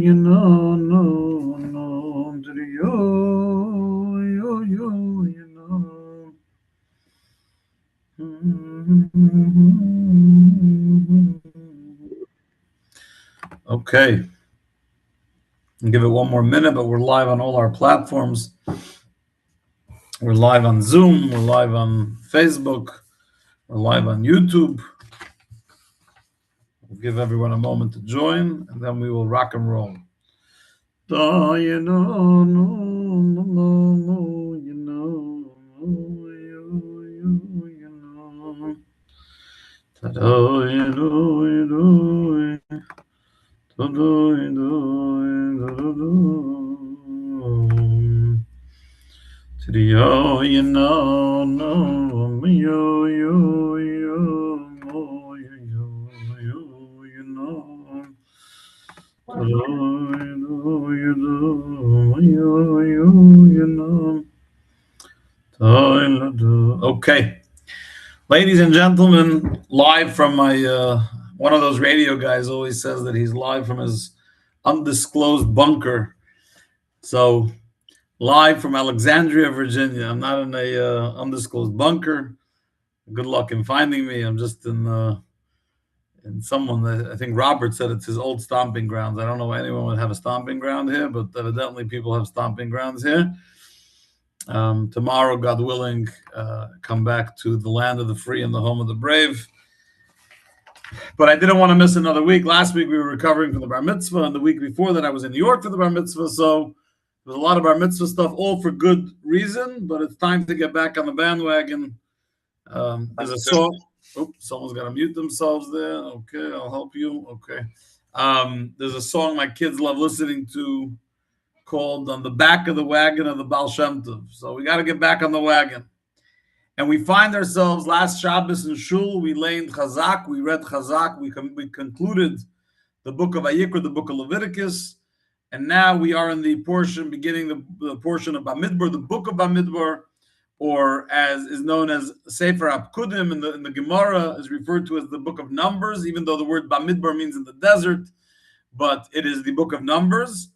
you know, no, no, you know. Okay, I'll give it one more minute, but we're live on all our platforms. We're live on Zoom, we're live on Facebook, we're live on YouTube. We'll give everyone a moment to join, and then we will rock and roll. Da, you know, no, no, no, no, you know, no, you know. Ta-da, you know, you know, ta-da, you know, da-da-da. Ta-da, you know, no, yo, yo, yo, mo, you know. Okay, ladies and gentlemen, live from my one of those radio guys always says that he's live from his undisclosed bunker. So live from Alexandria, Virginia. I'm not in a undisclosed bunker. Good luck in finding me. I'm just in and someone, I think Robert said it's his old stomping grounds. I don't know why anyone would have a stomping ground here, but evidently people have stomping grounds here. Tomorrow, God willing, come back to the land of the free and the home of the brave. But I didn't want to miss another week. Last week we were recovering from the bar mitzvah, and the week before that I was in New York for the bar mitzvah. So there's a lot of bar mitzvah stuff, all for good reason. But it's time to get back on the bandwagon. There's a song. Oops, someone's got to mute themselves there. Okay, I'll help you. Okay. There's a song my kids love listening to called "On the Back of the Wagon of the Baal Shem Tov." So we got to get back on the wagon. And we find ourselves last Shabbos in Shul. We laid Chazak. We read Chazak. We concluded the book of Vayikra, the book of Leviticus. And now we are in the portion, beginning the portion of Bamidbar, the book of Bamidbar, or as is known as Sefer Apkudim in the Gemara, is referred to as the book of Numbers, even though the word Bamidbar means in the desert, but it is the book of Numbers.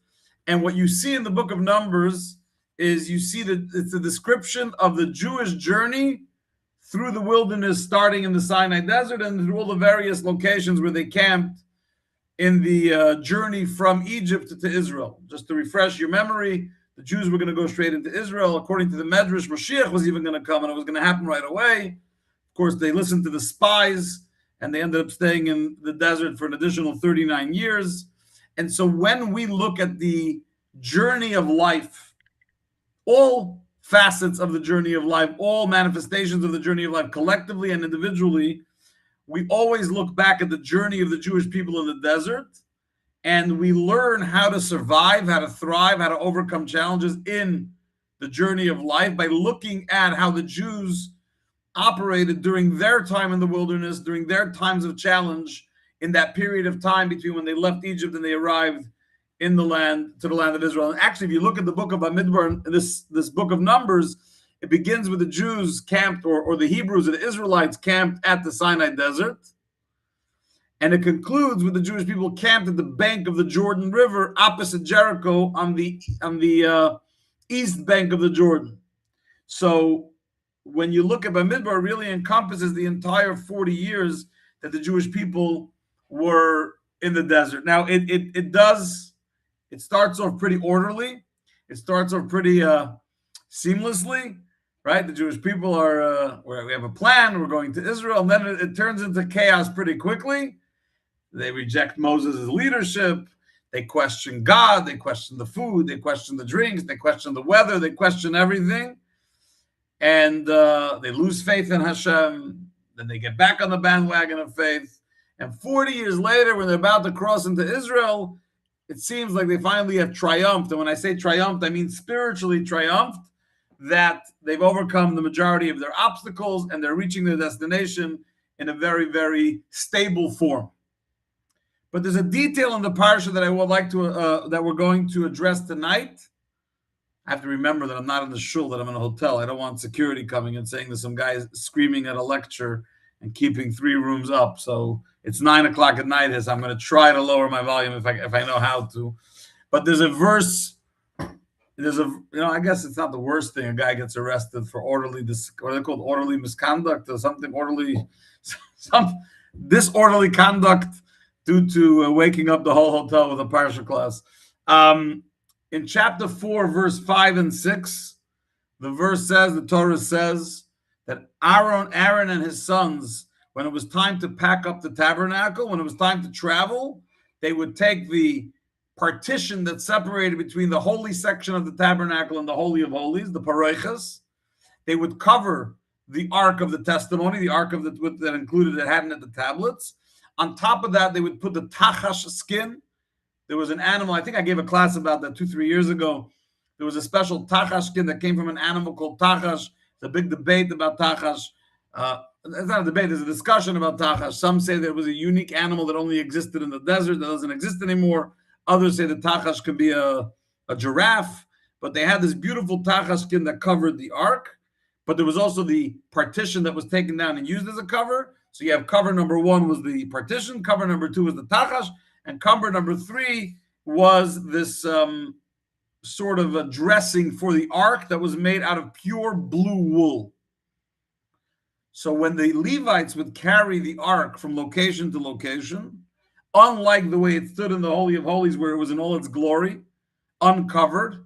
And what you see in the book of Numbers is you see that it's a description of the Jewish journey through the wilderness, starting in the Sinai Desert and through all the various locations where they camped in the journey from Egypt to Israel. Just to refresh your memory, the Jews were going to go straight into Israel. According to the Medrash, Mashiach was even going to come, and it was going to happen right away. Of course, they listened to the spies, and they ended up staying in the desert for an additional 39 years. And so when we look at the journey of life, all facets of the journey of life, all manifestations of the journey of life, collectively and individually, we always look back at the journey of the Jewish people in the desert, and we learn how to survive, how to thrive, how to overcome challenges in the journey of life by looking at how the Jews operated during their time in the wilderness, during their times of challenge, in that period of time between when they left Egypt and they arrived in the land, to the land of Israel. And actually, if you look at the book of Bamidbar, this book of Numbers, it begins with the Jews camped, or the Hebrews or the Israelites camped at the Sinai Desert. And it concludes with the Jewish people camped at the bank of the Jordan River opposite Jericho on the east bank of the Jordan. So when you look at Bamidbar, it really encompasses the entire 40 years that the Jewish people were in the desert. Now, it starts off pretty orderly. It starts off pretty seamlessly, right? The Jewish people are, we have a plan, we're going to Israel, and then it turns into chaos pretty quickly. They reject Moses' leadership. They question God. They question the food. They question the drinks. They question the weather. They question everything. And they lose faith in Hashem. Then they get back on the bandwagon of faith. And 40 years later, when they're about to cross into Israel, it seems like they finally have triumphed. And when I say triumphed, I mean spiritually triumphed, that they've overcome the majority of their obstacles and they're reaching their destination in a very, very stable form. But there's a detail in the parsha that I would like to that we're going to address tonight. I have to remember that I'm not in the shul, that I'm in a hotel. I don't want security coming and saying there's some guy screaming at a lecture and keeping 3 rooms up. So It's 9 o'clock at night. So I'm going to try to lower my volume if I know how to. But there's a verse. I guess it's not the worst thing. A guy gets arrested for what are they called? Orderly misconduct or something. Some disorderly conduct due to waking up the whole hotel with a parsha class. In chapter 4, verse 5 and 6, the Torah says that Aaron and his sons, when it was time to pack up the tabernacle, when it was time to travel, they would take the partition that separated between the holy section of the tabernacle and the Holy of Holies, the paroiches. They would cover the Ark of the Testimony, the Ark that included it hadn't at the tablets. On top of that, they would put the tachash skin. There was an animal, I think I gave a class about that 2-3 years ago. There was a special tachash skin that came from an animal called tachash. It's a big debate about tachash. It's not a debate, there's a discussion about tachash. Some say that it was a unique animal that only existed in the desert, that doesn't exist anymore. Others say the tachash could be a giraffe. But they had this beautiful tachash skin that covered the ark. But there was also the partition that was taken down and used as a cover. So you have cover number 1 was the partition, cover number 2 was the tachash, and cover number 3 was this sort of a dressing for the ark that was made out of pure blue wool. So when the Levites would carry the ark from location to location, unlike the way it stood in the Holy of Holies where it was in all its glory, uncovered,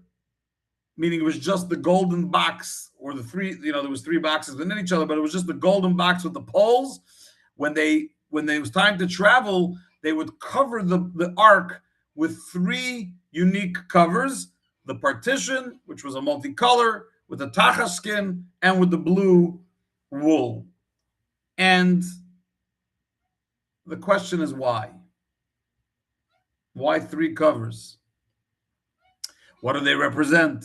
meaning it was just the golden box, or the three, there was 3 boxes within each other, but it was just the golden box with the poles. When it was time to travel, they would cover the ark with 3 unique covers: the partition, which was a multicolor, with the tachash skin, and with the blue wool. And the question is why? Why 3 covers? What do they represent?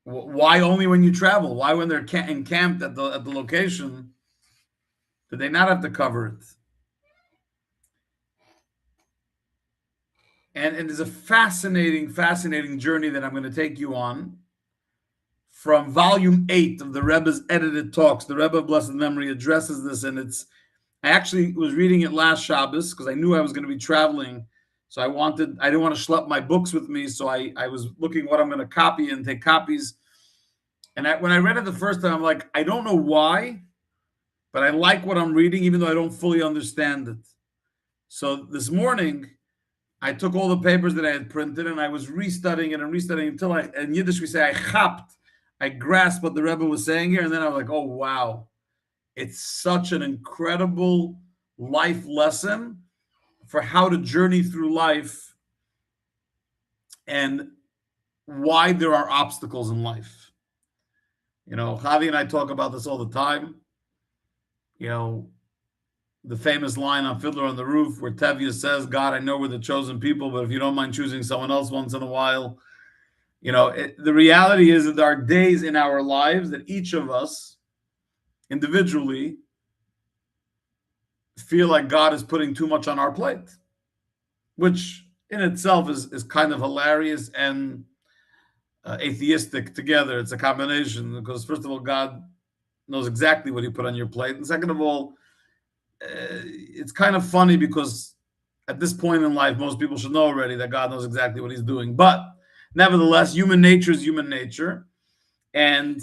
Why only when you travel? Why when they're encamped at the location do they not have to cover it? And there's a fascinating journey that I'm going to take you on from volume 8 of the Rebbe's edited talks. The Rebbe of Blessed Memory addresses this, and I actually was reading it last Shabbos because I knew I was going to be traveling. So I didn't want to schlep my books with me. So I was looking what I'm going to copy and take copies. And when I read it the first time, I'm like, I don't know why, but I like what I'm reading, even though I don't fully understand it. So this morning, I took all the papers that I had printed and I was restudying it until in Yiddish we say, I grasped what the Rebbe was saying here. And then I was like, oh, wow. It's such an incredible life lesson for how to journey through life and why there are obstacles in life. Javi and I talk about this all the time. The famous line on Fiddler on the Roof where Tevye says, God, I know we're the chosen people, but if you don't mind choosing someone else once in a while. The reality is that there are days in our lives that each of us individually feel like God is putting too much on our plate, which in itself is kind of hilarious and atheistic together. It's a combination because, first of all, God knows exactly what he put on your plate. And second of all, it's kind of funny because at this point in life, most people should know already that God knows exactly what he's doing. But nevertheless, human nature is human nature. And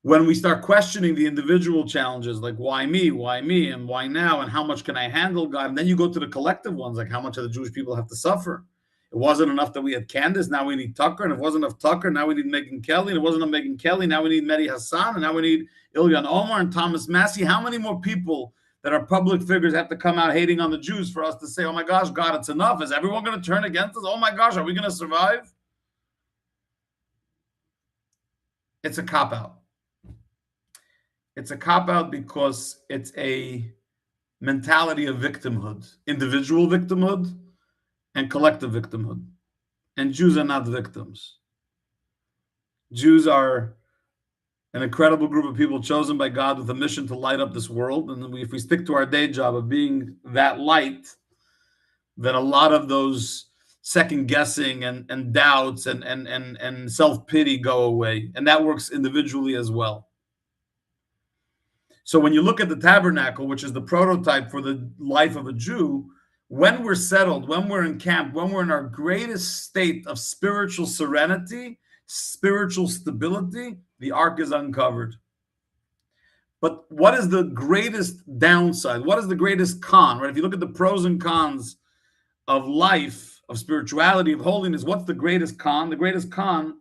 when we start questioning the individual challenges, like why me, and why now, and how much can I handle, God? And then you go to the collective ones, like how much do the Jewish people have to suffer? It wasn't enough that we had Candace, now we need Tucker, and if it wasn't enough Tucker, now we need Megan Kelly, and it wasn't enough Megan Kelly, now we need Mehdi Hassan, and now we need Ilyan Omar and Thomas Massey. How many more people that are public figures have to come out hating on the Jews for us to say, oh my gosh, God, it's enough. Is everyone going to turn against us? Oh my gosh, are we going to survive? It's a cop-out. It's a cop-out because it's a mentality of victimhood, individual victimhood and collective victimhood. And Jews are not victims. Jews are an incredible group of people chosen by God with a mission to light up this world. And if we stick to our day job of being that light, then a lot of those second guessing and doubts and self-pity go away. And that works individually as well. So when you look at the tabernacle, which is the prototype for the life of a Jew, when we're settled, when we're encamped, when we're in our greatest state of spiritual serenity, spiritual stability, the ark is uncovered. But what is the greatest downside? What is the greatest con, right? If you look at the pros and cons of life, of spirituality, of holiness, what's the greatest con? The greatest con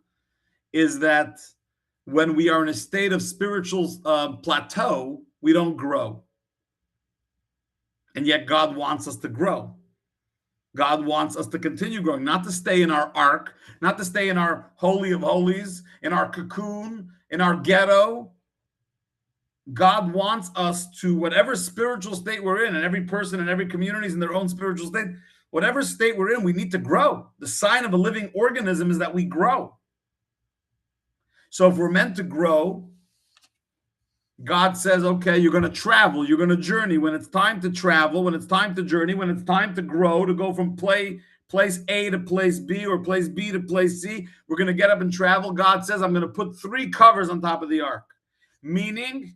is that when we are in a state of spiritual plateau, we don't grow. And yet God wants us to grow. God wants us to continue growing, not to stay in our ark, not to stay in our holy of holies, in our cocoon, in our ghetto. God wants us to, whatever spiritual state we're in, and every person and every community is in their own spiritual state, whatever state we're in, we need to grow. The sign of a living organism is that we grow. So if we're meant to grow, God says, okay, you're going to travel, you're going to journey. When it's time to travel, when it's time to journey, when it's time to grow, to go from place A to place B or place B to place C, we're going to get up and travel. God says, I'm going to put 3 covers on top of the ark. Meaning,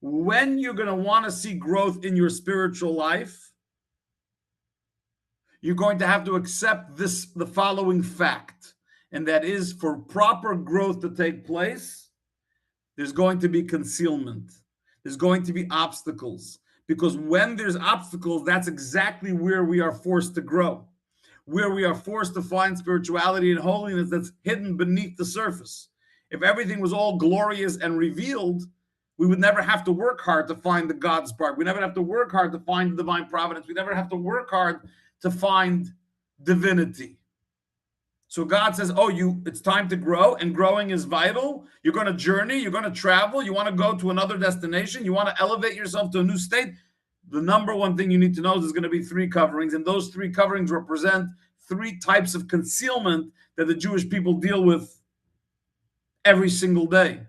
when you're going to want to see growth in your spiritual life, you're going to have to accept the following fact. And that is, for proper growth to take place, there's going to be concealment. There's going to be obstacles. Because when there's obstacles, that's exactly where we are forced to grow. Where we are forced to find spirituality and holiness that's hidden beneath the surface. If everything was all glorious and revealed, we would never have to work hard to find the God spark. We never have to work hard to find divine providence. We never have to work hard to find divinity. So God says, oh, it's time to grow, and growing is vital. You're going to journey, you're going to travel, you want to go to another destination, you want to elevate yourself to a new state. The number one thing you need to know is there's going to be 3 coverings, and those 3 coverings represent 3 types of concealment that the Jewish people deal with every single day.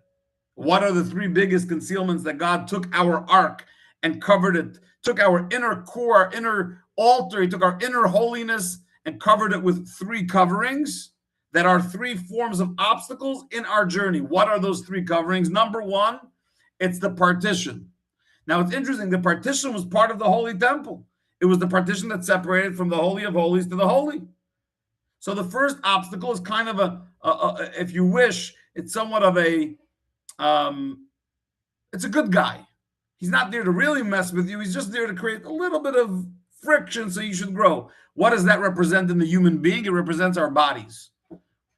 What are the 3 biggest concealments that God took our ark and covered it, took our inner core, our inner altar, he took our inner holiness and covered it with 3 coverings that are 3 forms of obstacles in our journey. What are those 3 coverings? Number 1, it's the partition. Now, it's interesting. The partition was part of the Holy Temple. It was the partition that separated from the Holy of Holies to the Holy. So the first obstacle is kind of if you wish, it's somewhat of a, it's a good guy. He's not there to really mess with you. He's just there to create a little bit of friction so you should grow. What does that represent in the human being? It represents our bodies.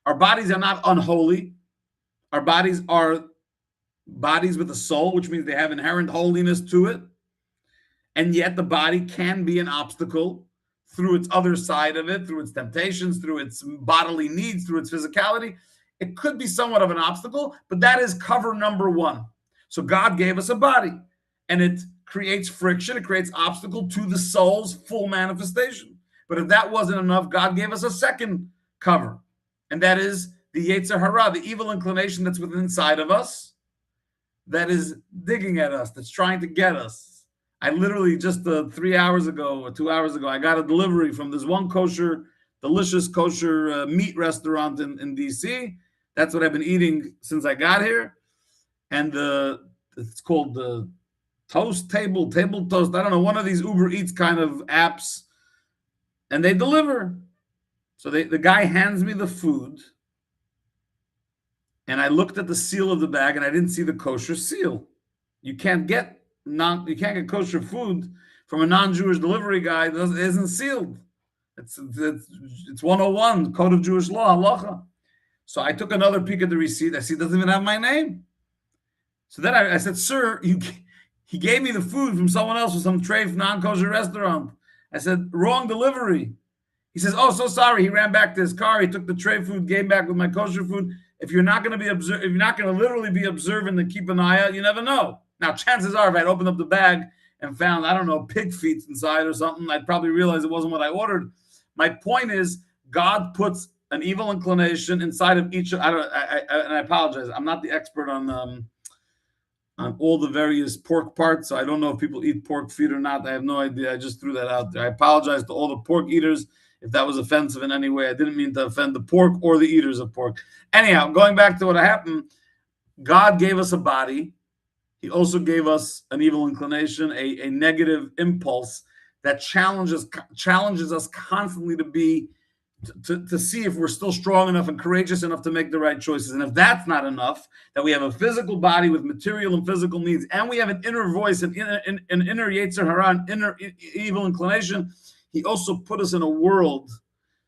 Our bodies are not unholy. Our bodies are bodies with a soul, which means they have inherent holiness to it. And yet the body can be an obstacle through its other side of it, through its temptations, through its bodily needs, through its physicality. It could be somewhat of an obstacle, but that is cover number 1. So God gave us a body, and it creates friction, it creates obstacle to the soul's full manifestation. But if that wasn't enough, God gave us a second cover, and that is the Yetzer Hara, the evil inclination that's within inside of us, that is digging at us, that's trying to get us. I literally just 3 hours ago or 2 hours ago, I got a delivery from this one delicious kosher meat restaurant in DC. That's what I've been eating since I got here. And it's called the Table Toast. I don't know, one of these Uber Eats kind of apps. And they deliver. So the guy hands me the food. And I looked at the seal of the bag and I didn't see the kosher seal. You can't get kosher food from a non-Jewish delivery guy that isn't sealed. It's 101, Code of Jewish Law, halacha. So I took another peek at the receipt. I see it doesn't even have my name. So then I said, sir, he gave me the food from someone else, from some treif non-kosher restaurant. I said, wrong delivery. He says, oh, so sorry. He ran back to his car. He took the treif food, came back with my kosher food. If you're not going to literally be observant and keep an eye out, you never know. Now, chances are, if I'd opened up the bag and found, I don't know, pig feet inside or something, I'd probably realize it wasn't what I ordered. My point is, God puts an evil inclination inside of each. And I apologize. I'm not the expert on all the various pork parts. So I don't know if people eat pork feet or not. I have no idea. I just threw that out there. I apologize to all the pork eaters if that was offensive in any way. I didn't mean to offend the pork or the eaters of pork. Anyhow, going back to what happened, God gave us a body. He also gave us an evil inclination, a negative impulse that challenges us constantly to be to see if we're still strong enough and courageous enough to make the right choices. And if that's not enough, that we have a physical body with material and physical needs, and we have an inner voice, an inner Yetzer Hara, an inner evil inclination, he also put us in a world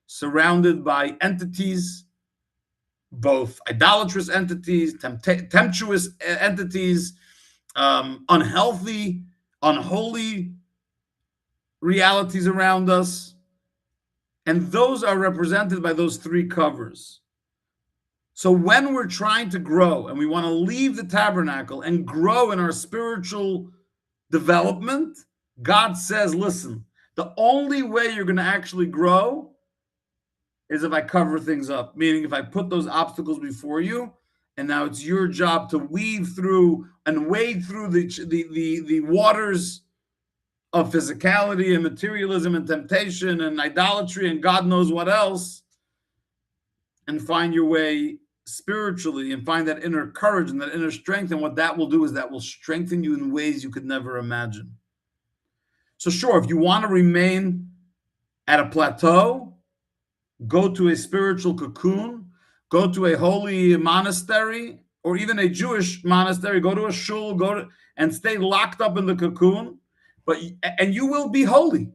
surrounded by entities, both idolatrous entities, temptuous entities, unhealthy, unholy realities around us. And those are represented by those three covers. So when we're trying to grow and we want to leave the tabernacle and grow in our spiritual development, God says, listen, the only way you're going to actually grow is if I cover things up, meaning if I put those obstacles before you, and now it's your job to weave through and wade through the waters of physicality and materialism and temptation and idolatry and God knows what else, and find your way spiritually and find that inner courage and that inner strength. And what that will do is that will strengthen you in ways you could never imagine. So sure, if you want to remain at a plateau, go to a spiritual cocoon, go to a holy monastery, or even a Jewish monastery, go to a shul, and stay locked up in the cocoon, and you will be holy.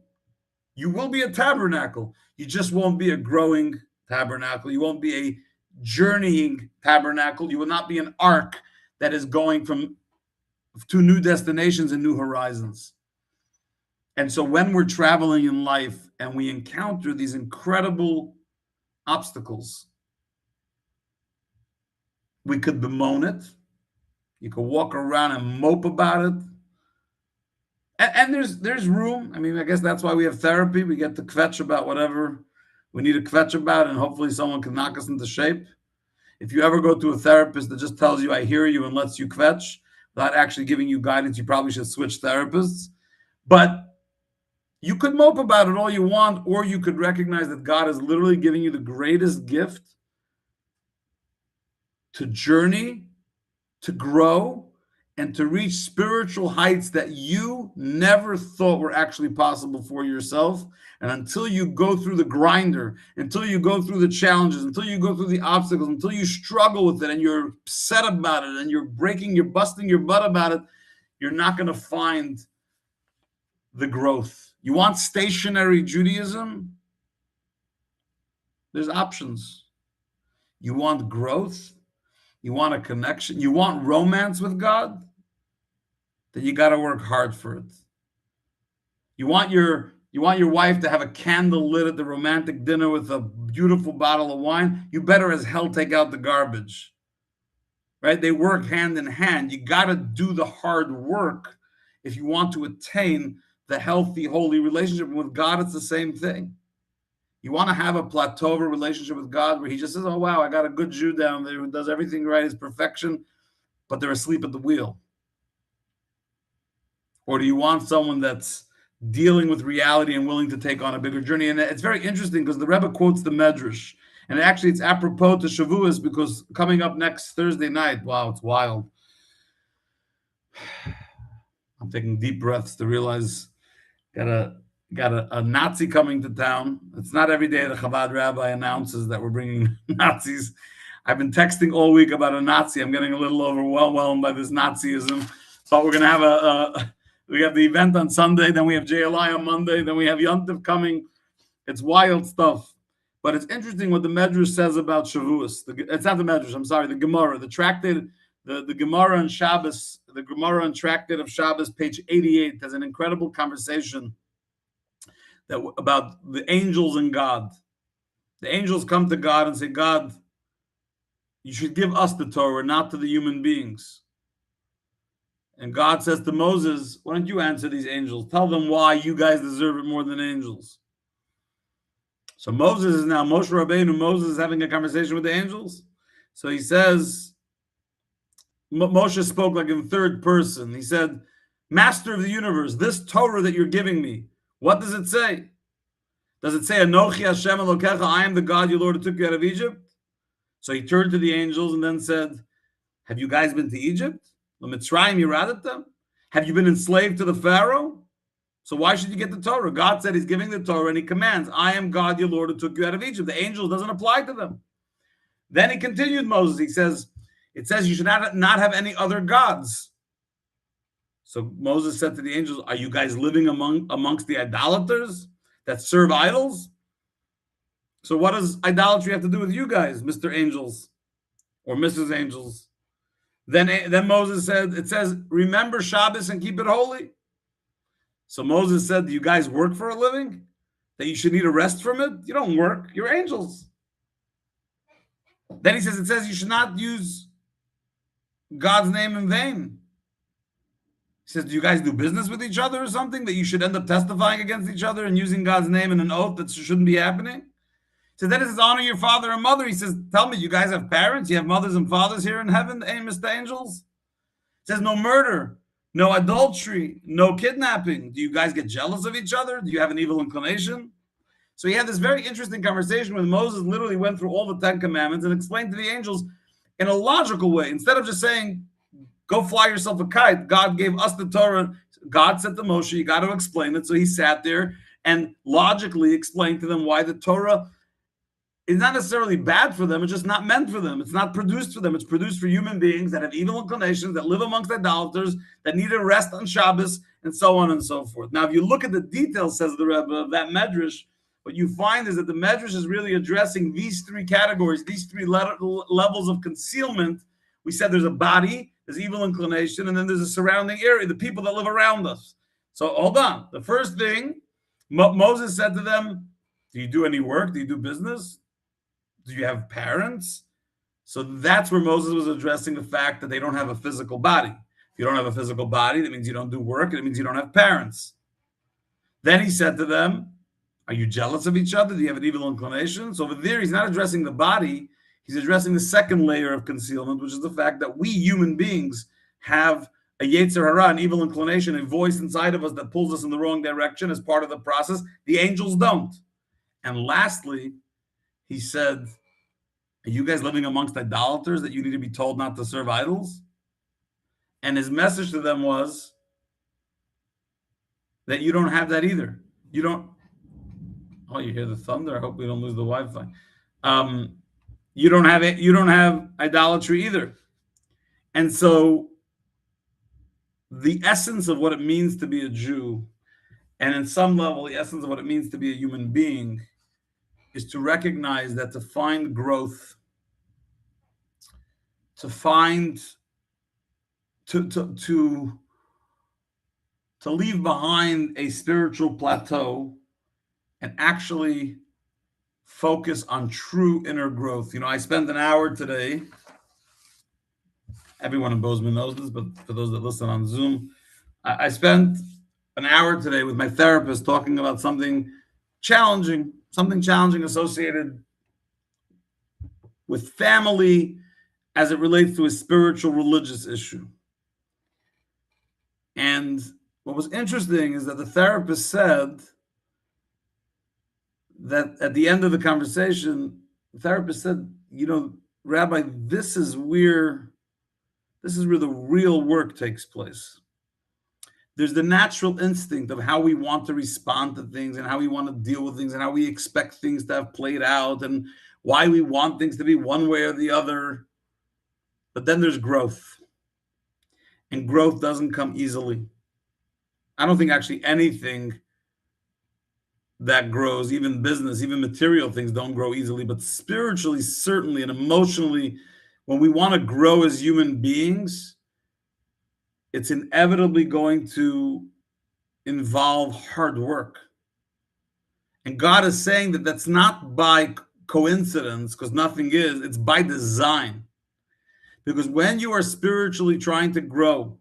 You will be a tabernacle. You just won't be a growing tabernacle. You won't be a journeying tabernacle. You will not be an ark that is going to new destinations and new horizons. And so when we're traveling in life and we encounter these incredible obstacles, we could bemoan it. You could walk around and mope about it. And there's room. I mean, I guess that's why we have therapy. We get to kvetch about whatever we need to kvetch about, and hopefully someone can knock us into shape. If you ever go to a therapist that just tells you, I hear you, and lets you kvetch, without actually giving you guidance, you probably should switch therapists. But you could mope about it all you want, or you could recognize that God is literally giving you the greatest gift to journey, to grow, and to reach spiritual heights that you never thought were actually possible for yourself. And until you go through the grinder, until you go through the challenges, until you go through the obstacles, until you struggle with it and you're upset about it and you're busting your butt about it, you're not going to find the growth. You want stationary Judaism? There's options. You want growth? You want a connection? You want romance with God? Then you got to work hard for it. You want your wife to have a candle lit at the romantic dinner with a beautiful bottle of wine? You better as hell take out the garbage. Right? They work hand in hand. You got to do the hard work if you want to attain the healthy, holy relationship. And with God, it's the same thing. You want to have a plateau of a relationship with God where he just says, oh, wow, I got a good Jew down there who does everything right, is perfection, but they're asleep at the wheel. Or do you want someone that's dealing with reality and willing to take on a bigger journey? And it's very interesting because the Rebbe quotes the Medrash. And actually, it's apropos to Shavuos because coming up next Thursday night, wow, it's wild. I'm taking deep breaths to realize got a Nazi coming to town. It's not every day the Chabad rabbi announces that we're bringing Nazis. I've been texting all week about a Nazi. I'm getting a little overwhelmed by this Nazism. So we're going to have we have the event on Sunday, then we have JLI on Monday, then we have Yontif coming. It's wild stuff. But it's interesting what the Medrash says about Shavuos. It's not the Medrash, I'm sorry, the Gemara. The tractate, the Gemara on Shabbos, the Gemara on tractate of Shabbos, page 88, has an incredible conversation about the angels and God. The angels come to God and say, God, you should give us the Torah, not to the human beings. And God says to Moses, why don't you answer these angels? Tell them why you guys deserve it more than angels. So Moses is having a conversation with the angels. So he says, Moshe spoke like in third person. He said, Master of the universe, this Torah that you're giving me, what does it say? Does it say, Anochi Hashem Elokecha, I am the God, your Lord, who took you out of Egypt? So he turned to the angels and then said, have you guys been to Egypt? L'mitzrayim yiradatem? Have you been enslaved to the Pharaoh? So why should you get the Torah? God said he's giving the Torah and he commands, I am God, your Lord, who took you out of Egypt. The angels doesn't apply to them. Then he continued, Moses. He says, it says you should not have any other gods. So Moses said to the angels, are you guys living amongst the idolaters that serve idols? So what does idolatry have to do with you guys, Mr. Angels or Mrs. Angels? Then Moses said, it says, remember Shabbos and keep it holy. So Moses said, do you guys work for a living? That you should need a rest from it? You don't work. You're angels. Then he says, it says you should not use God's name in vain. He says, do you guys do business with each other or something? That you should end up testifying against each other and using God's name in an oath that shouldn't be happening? So then it says, honor your father and mother. He says, tell me, you guys have parents? You have mothers and fathers here in heaven, Mr. Angels? It says, no murder, no adultery, no kidnapping. Do you guys get jealous of each other? Do you have an evil inclination? So he had this very interesting conversation where Moses literally went through all the 10 commandments and explained to the angels in a logical way. Instead of just saying, go fly yourself a kite, God gave us the Torah. God said to Moshe, you got to explain it. So he sat there and logically explained to them why the Torah is not necessarily bad for them. It's just not meant for them. It's not produced for them. It's produced for human beings that have evil inclinations, that live amongst idolaters, that need a rest on Shabbos, and so on and so forth. Now, if you look at the details, says the Rebbe, of that medrash, what you find is that the medrash is really addressing these three categories, these three levels of concealment. We said there's a body, there's evil inclination, and then there's a surrounding area, the people that live around us. So hold on. The first thing, Moses said to them, do you do any work? Do you do business? Do you have parents? So that's where Moses was addressing the fact that they don't have a physical body. If you don't have a physical body, that means you don't do work, and it means you don't have parents. Then he said to them, are you jealous of each other? Do you have an evil inclination? So over there, he's not addressing the body. He's addressing the second layer of concealment, which is the fact that we human beings have a Yetzer Hara, an evil inclination, a voice inside of us that pulls us in the wrong direction as part of the process. The angels don't. And lastly, he said, are you guys living amongst idolaters that you need to be told not to serve idols? And his message to them was that you don't have that either. You don't. Oh, you hear the thunder? I hope we don't lose the Wi-Fi. You don't have it. You don't have idolatry either. And so the essence of what it means to be a Jew, and in some level, the essence of what it means to be a human being, is to recognize that to find growth, to leave behind a spiritual plateau and actually focus on true inner growth. You know, I spent an hour today. Everyone in Bozeman knows this, but for those that listen on Zoom, I spent an hour today with my therapist talking about something challenging associated with family as it relates to a spiritual religious issue. And what was interesting is that the therapist said that at the end of the conversation, the therapist said, you know, Rabbi, this is where the real work takes place. There's the natural instinct of how we want to respond to things and how we want to deal with things and how we expect things to have played out and why we want things to be one way or the other. But then there's growth. And growth doesn't come easily. I don't think actually anything that grows, even business, even material things don't grow easily, but spiritually, certainly, and emotionally, when we want to grow as human beings, it's inevitably going to involve hard work. And God is saying that that's not by coincidence, because nothing is, it's by design. Because when you are spiritually trying to grow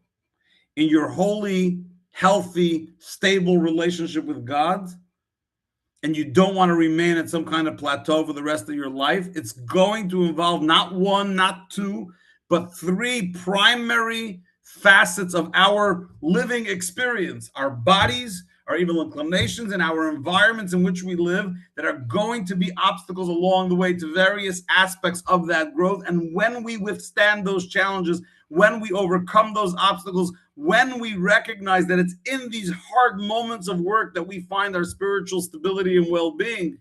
in your holy, healthy, stable relationship with God, and you don't want to remain at some kind of plateau for the rest of your life, it's going to involve not one, not two, but three primary facets of our living experience: our bodies, our evil inclinations, and our environments in which we live that are going to be obstacles along the way to various aspects of that growth. And when we withstand those challenges, when we overcome those obstacles, when we recognize that it's in these hard moments of work that we find our spiritual stability and well-being,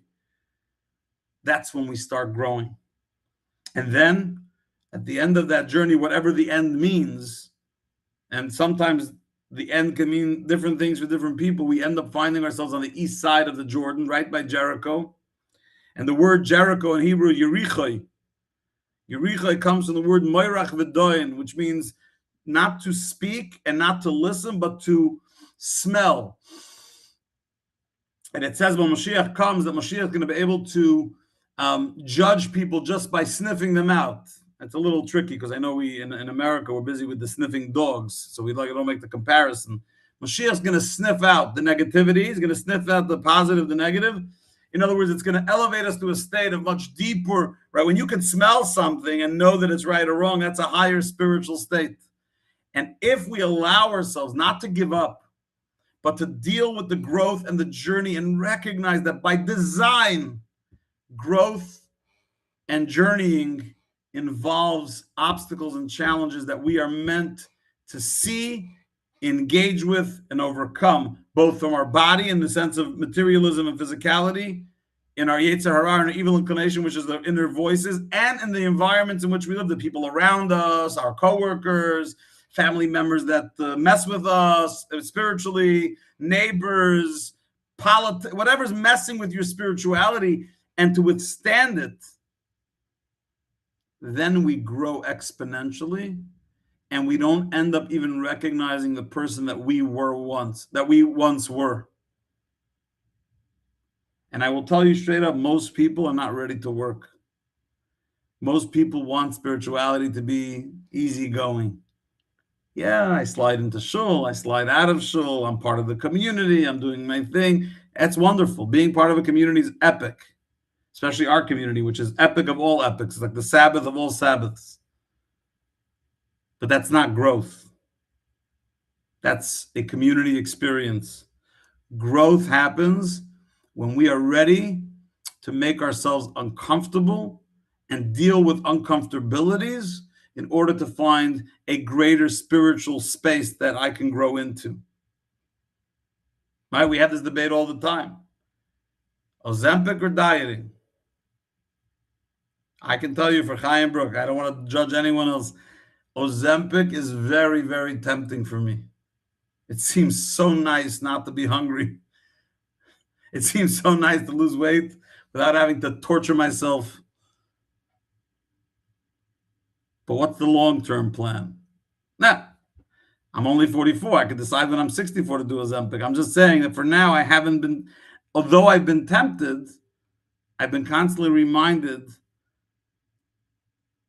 that's when we start growing. And then at the end of that journey, whatever the end means, and sometimes the end can mean different things for different people, we end up finding ourselves on the east side of the Jordan, right by Jericho. And the word Jericho in Hebrew, Yerichai. Yerichai comes from the word Moirach V'doin, which means not to speak and not to listen, but to smell. And it says when Mashiach comes that Mashiach is going to be able to judge people just by sniffing them out. It's a little tricky because I know we in America we're busy with the sniffing dogs, so we don't make the comparison. Mashiach's going to sniff out the negativity. He's going to sniff out the positive, the negative. In other words, it's going to elevate us to a state of much deeper, right? When you can smell something and know that it's right or wrong, that's a higher spiritual state. And if we allow ourselves not to give up, but to deal with the growth and the journey and recognize that by design, growth and journeying involves obstacles and challenges that we are meant to see, engage with, and overcome, both from our body in the sense of materialism and physicality, in our Yetzer Hara and our evil inclination, which is the inner voices, and in the environments in which we live, the people around us, our coworkers, family members that mess with us spiritually, neighbors, politics, whatever's messing with your spirituality, and to withstand it, then we grow exponentially, and we don't end up even recognizing the person that we once were. And I will tell you straight up, most people are not ready to work. Most people want spirituality to be easygoing. Yeah, I slide into shul, I slide out of shul, I'm part of the community, I'm doing my thing. That's wonderful. Being part of a community is epic, especially our community, which is epic of all epics. It's like the Sabbath of all Sabbaths. But that's not growth. That's a community experience. Growth happens when we are ready to make ourselves uncomfortable and deal with uncomfortabilities in order to find a greater spiritual space that I can grow into. Right? We have this debate all the time. Ozempic or dieting? I can tell you for Chaim Brook, I don't want to judge anyone else. Ozempic is very, very tempting for me. It seems so nice not to be hungry. It seems so nice to lose weight without having to torture myself. But what's the long-term plan? Nah, I'm only 44. I could decide when I'm 64 to do Ozempic. I'm just saying that for now, I haven't been, although I've been tempted, I've been constantly reminded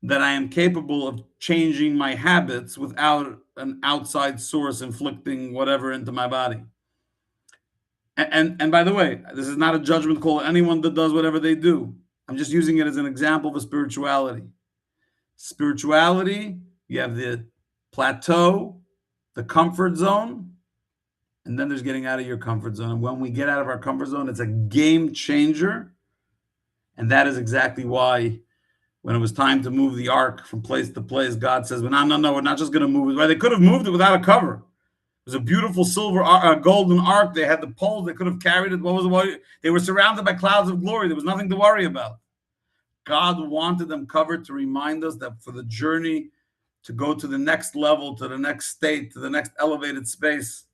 that I am capable of changing my habits without an outside source inflicting whatever into my body. And by the way, this is not a judgment call on anyone that does whatever they do. I'm just using it as an example of spirituality. Spirituality, you have the plateau, the comfort zone, and then there's getting out of your comfort zone. And when we get out of our comfort zone, it's a game changer. And that is exactly why when it was time to move the ark from place to place, God says, well, no, we're not just going to move it. Right? They could have moved it without a cover. It was a beautiful golden ark. They had the poles. They could have carried it. They were surrounded by clouds of glory. There was nothing to worry about. God wanted them covered to remind us that for the journey to go to the next level, to the next state, to the next elevated space,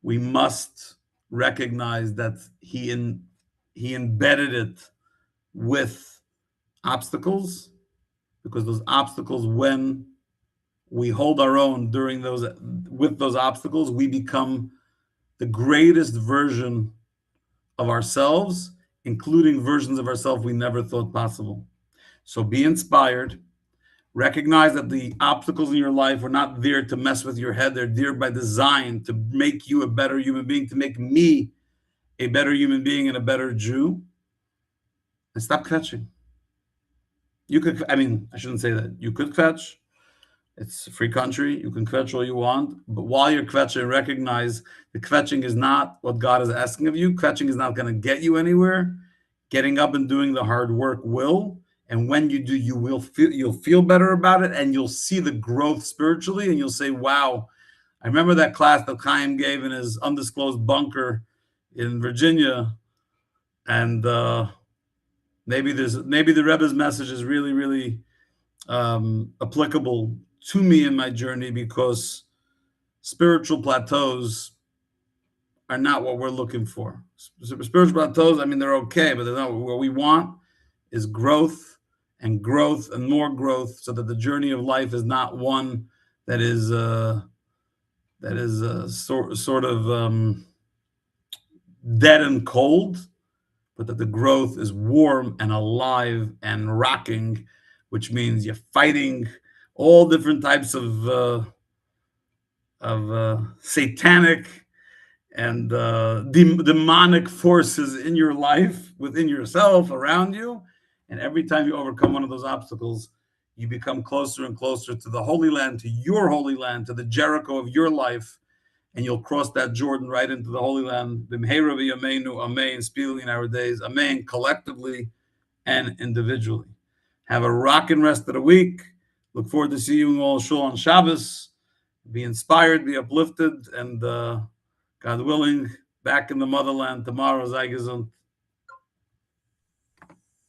we must recognize that he embedded it with obstacles, because those obstacles, when we hold our own with those obstacles, we become the greatest version of ourselves, including versions of ourselves we never thought possible. So be inspired. Recognize that the obstacles in your life are not there to mess with your head. They're there by design to make you a better human being, to make me a better human being and a better Jew. And stop kvetching. I shouldn't say that. You could kvetch, It's a free country. You can kvetch all you want, but while you're kvetching, recognize the kvetching is not what God is asking of you. Kvetching is not going to get you anywhere. Getting up and doing the hard work will. And when you do, you'll feel better about it, and you'll see the growth spiritually, and you'll say, "Wow, I remember that class that Chaim gave in his undisclosed bunker in Virginia." And maybe the Rebbe's message is really, really applicable to me in my journey, because spiritual plateaus are not what we're looking for. Spiritual plateaus, I mean, they're okay, but they're not what we want. Is growth and more growth, so that the journey of life is not one that is sort of dead and cold, but that the growth is warm and alive and rocking, which means you're fighting all different types of satanic and demonic forces in your life, within yourself, around you. And every time you overcome one of those obstacles, you become closer and closer to the Holy Land, to your Holy Land, to the Jericho of your life. And you'll cross that Jordan right into the Holy Land. B'mheira v'yameinu, amen, speedily in our days, amen, collectively and individually. Have a rockin' rest of the week. Look forward to seeing you all shul on Shabbos. Be inspired, be uplifted, and God willing, back in the motherland tomorrow. Sei gesund.